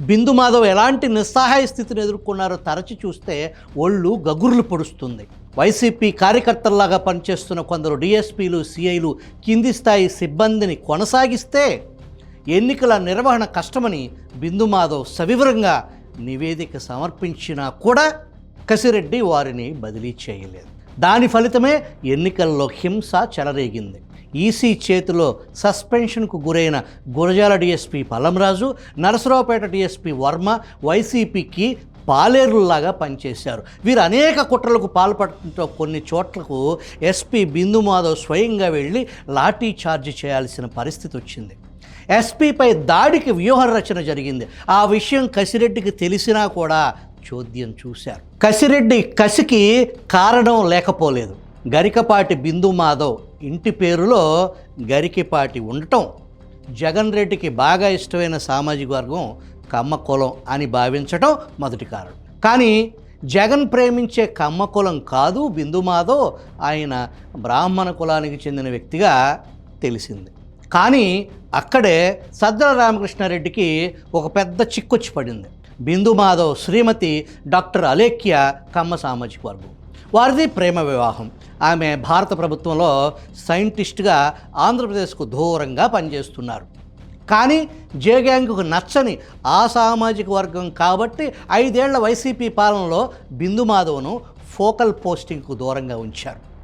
బిందు మాధవ్ ఎలాంటి నిస్సహాయ స్థితిని ఎదుర్కొన్నారో తరచి చూస్తే ఒళ్ళు గగుర్లు పొడుస్తుంది. వైసీపీ కార్యకర్తల్లాగా పనిచేస్తున్న కొందరు డిఎస్పీలు, సిఐలు కింది స్థాయి సిబ్బందిని కొనసాగిస్తే ఎన్నికల నిర్వహణ కష్టమని బిందు మాధవ్ సవివరంగా నివేదిక సమర్పించినా కూడా కసిరెడ్డి వారిని బదిలీ చేయలేదు. దాని ఫలితమే ఎన్నికల్లో హింస చెలరేగింది. ఈసీ చేతిలో సస్పెన్షన్కు గురైన గురజాల డిఎస్పీ పల్లంరాజు, నరసరావుపేట డిఎస్పీ వర్మ వైసీపీకి పాలేరుల్లాగా పనిచేశారు. వీరు అనేక కుట్రలకు పాల్పడటంతో కొన్ని చోట్లకు ఎస్పీ బిందు మాధవ్ స్వయంగా వెళ్ళి లాఠీ చార్జ్ చేయాల్సిన పరిస్థితి వచ్చింది. ఎస్పీపై దాడికి వ్యూహ రచన జరిగింది. ఆ విషయం కసిరెడ్డికి తెలిసినా కూడా చోద్యం చూశారు. కసిరెడ్డి కసికి కారణం లేకపోలేదు. గరికపాటి బిందు మాధవ్ ఇంటి పేరులో గరికపాటి ఉండటం, జగన్ రెడ్డికి బాగా ఇష్టమైన సామాజిక వర్గం కమ్మ కులం అని భావించటం మొదటి కారణం. కానీ జగన్ ప్రేమించే కమ్మ కులం కాదు బిందు మాధవ్, ఆయన బ్రాహ్మణ కులానికి చెందిన వ్యక్తిగా తెలిసింది. కానీ అక్కడే సజ్జల రామకృష్ణారెడ్డికి ఒక పెద్ద చిక్కొచ్చి పడింది. బిందు మాధవ్ శ్రీమతి డాక్టర్ అలేఖ్య కమ్మ సామాజిక వర్గం. వారిది ప్రేమ వివాహం. ఆమె భారత ప్రభుత్వంలో సైంటిస్ట్గా ఆంధ్రప్రదేశ్కు దూరంగా పనిచేస్తున్నారు. కానీ జే గ్యాంగ్కు నచ్చని ఆ సామాజిక వర్గం కాబట్టి 5 ఏళ్ల వైసీపీ పాలనలో బిందు మాధవ్ను ఫోకల్ పోస్టింగ్కు దూరంగా ఉంచారు.